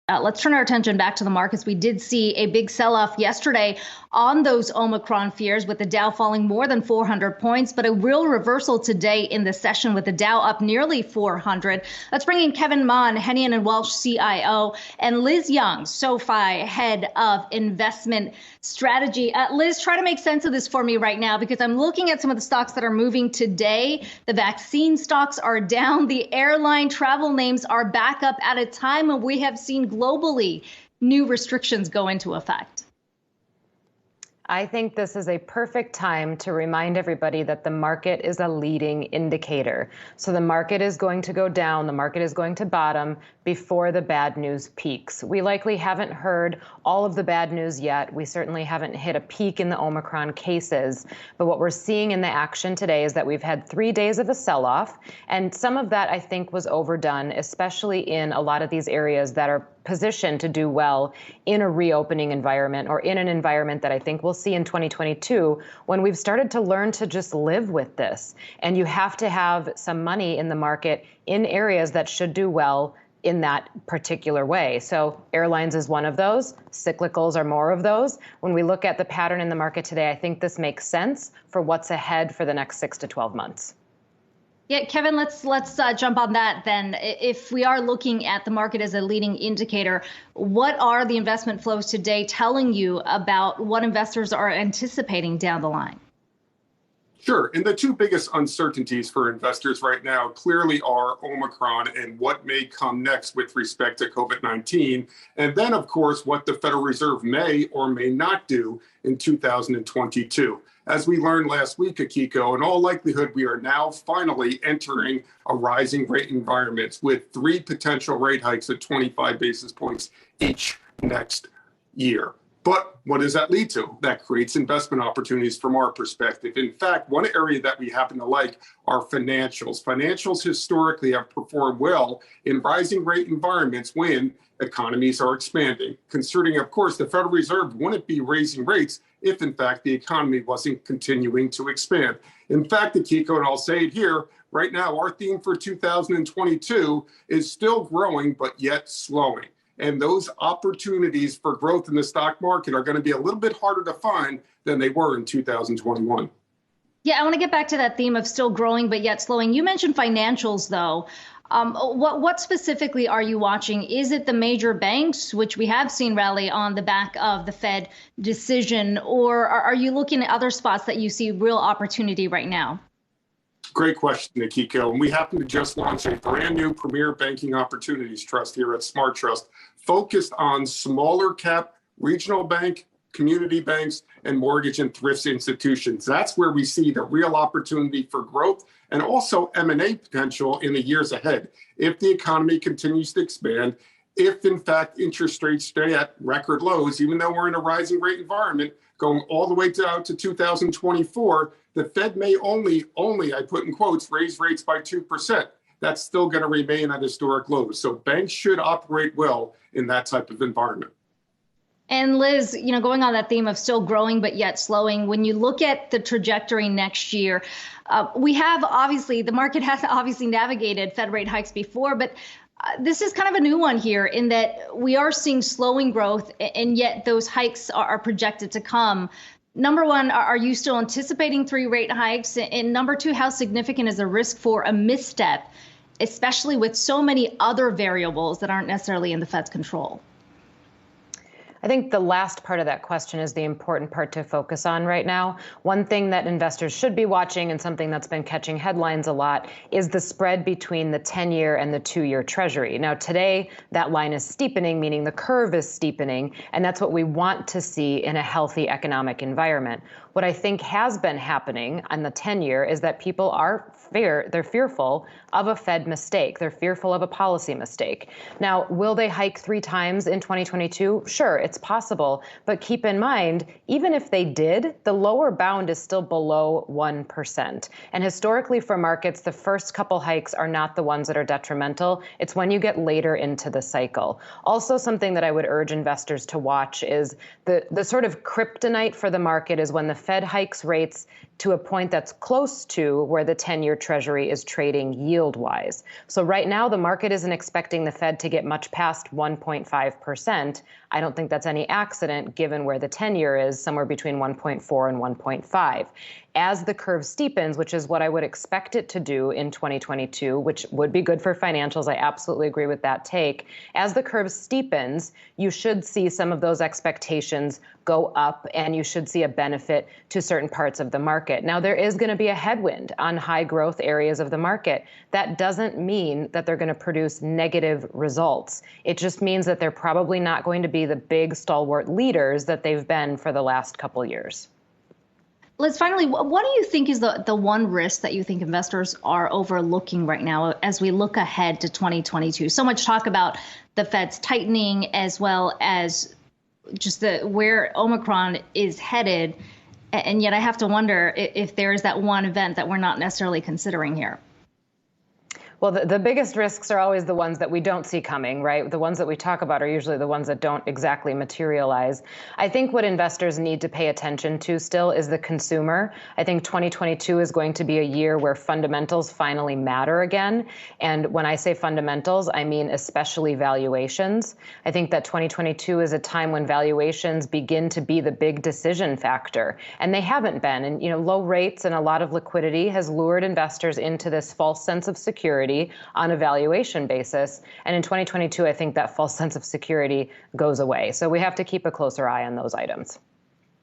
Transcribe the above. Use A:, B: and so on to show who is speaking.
A: Let's turn our attention back to the markets. We did see a big sell-off yesterday on those Omicron fears, with the Dow falling more than 400 points, but a real reversal today in the session with the Dow up nearly 400. Let's bring in Kevin Mahn, Hennion and Walsh CIO, and Liz Young, SoFi head of investment strategy. Liz, try to make sense of this for me right now, because I'm looking at some of the stocks that are moving today. The vaccine stocks are down. The airline travel names are back up at a time when we have seen globally new restrictions go into effect.
B: I think this is a perfect time to remind everybody that the market is a leading indicator. So the market is going to go down, the market is going to bottom before the bad news peaks. We likely haven't heard all of the bad news yet. We certainly haven't hit a peak in the Omicron cases. But what we're seeing in the action today is that we've had 3 days of a sell-off. And some of that, I think, was overdone, especially in a lot of these areas that are positioned to do well in a reopening environment, or in an environment that I think we'll see in 2022, when we've started to learn to just live with this. And you have to have some money in the market in areas that should do well in that particular way. So airlines is one of those. Cyclicals are more of those. When we look at the pattern in the market today, I think this makes sense for what's ahead for the next 6 to 12 months.
A: Yeah, Kevin, let's jump on that then. If we are looking at the market as a leading indicator, what are the investment flows today telling you about what investors are anticipating down the line?
C: Sure. And the two biggest uncertainties for investors right now clearly are Omicron and what may come next with respect to COVID-19. And then, of course, what the Federal Reserve may or may not do in 2022. As we learned last week, Akiko, in all likelihood, we are now finally entering a rising rate environment with 3 potential rate hikes at 25 basis points each next year. But what does that lead to? That creates investment opportunities from our perspective. In fact, one area that we happen to like are financials. Financials historically have performed well in rising rate environments when economies are expanding. Considering, of course, the Federal Reserve wouldn't be raising rates if, in fact, the economy wasn't continuing to expand. In fact, Akiko, and I'll say it here, right now, our theme for 2022 is still growing, but yet slowing. And those opportunities for growth in the stock market are going to be a little bit harder to find than they were in 2021.
A: Yeah, I want to get back to that theme of still growing, but yet slowing. You mentioned financials, though. What specifically are you watching? Is it the major banks, which we have seen rally on the back of the Fed decision, or are you looking at other spots that you see real opportunity right now?
C: Great question, Akiko. And we happen to just launch a brand new Premier Banking Opportunities Trust here at Smart Trust, focused on smaller cap regional bank, community banks, and mortgage and thrift institutions. That's where we see the real opportunity for growth and also M&A potential in the years ahead. If the economy continues to expand, if in fact interest rates stay at record lows, even though we're in a rising rate environment, going all the way down to 2024, the Fed may only, I put in quotes, raise rates by 2%. That's still going to remain at historic lows. So banks should operate well in that type of environment.
A: And Liz, going on that theme of still growing but yet slowing, when you look at the trajectory next year, the market has obviously navigated Fed rate hikes before, but this is kind of a new one here in that we are seeing slowing growth, and yet those hikes are projected to come. Number one, are you still anticipating 3 rate hikes? And number 2, how significant is the risk for a misstep, especially with so many other variables that aren't necessarily in the Fed's control?
B: I think the last part of that question is the important part to focus on right now. One thing that investors should be watching, and something that's been catching headlines a lot, is the spread between the 10-year and the 2-year Treasury. Now, today, that line is steepening, meaning the curve is steepening, and that's what we want to see in a healthy economic environment. What I think has been happening on the 10-year is that people are they're fearful of a Fed mistake. They're fearful of a policy mistake. Now, will they hike 3 times in 2022? Sure, it's possible. But keep in mind, even if they did, the lower bound is still below 1%. And historically for markets, the first couple hikes are not the ones that are detrimental. It's when you get later into the cycle. Also, something that I would urge investors to watch is the sort of kryptonite for the market is when the Fed hikes rates to a point that's close to where the 10-year Treasury is trading yield-wise. So right now, the market isn't expecting the Fed to get much past 1.5%. I don't think that's any accident, given where the 10-year is, somewhere between 1.4 and 1.5. As the curve steepens, which is what I would expect it to do in 2022, which would be good for financials, I absolutely agree with that take. As the curve steepens, you should see some of those expectations go up, and you should see a benefit to certain parts of the market. Now, there is going to be a headwind on high growth areas of the market. That doesn't mean that they're going to produce negative results. It just means that they're probably not going to be the big stalwart leaders that they've been for the last couple years.
A: Liz, finally, what do you think is the one risk that you think investors are overlooking right now as we look ahead to 2022? So much talk about the Fed's tightening, as well as just where Omicron is headed. And yet I have to wonder if there is that one event that we're not necessarily considering here.
B: Well, the biggest risks are always the ones that we don't see coming, right? The ones that we talk about are usually the ones that don't exactly materialize. I think what investors need to pay attention to still is the consumer. I think 2022 is going to be a year where fundamentals finally matter again. And when I say fundamentals, I mean especially valuations. I think that 2022 is a time when valuations begin to be the big decision factor. And they haven't been. And, low rates and a lot of liquidity has lured investors into this false sense of security on a valuation basis. And in 2022, I think that false sense of security goes away. So we have to keep a closer eye on those items.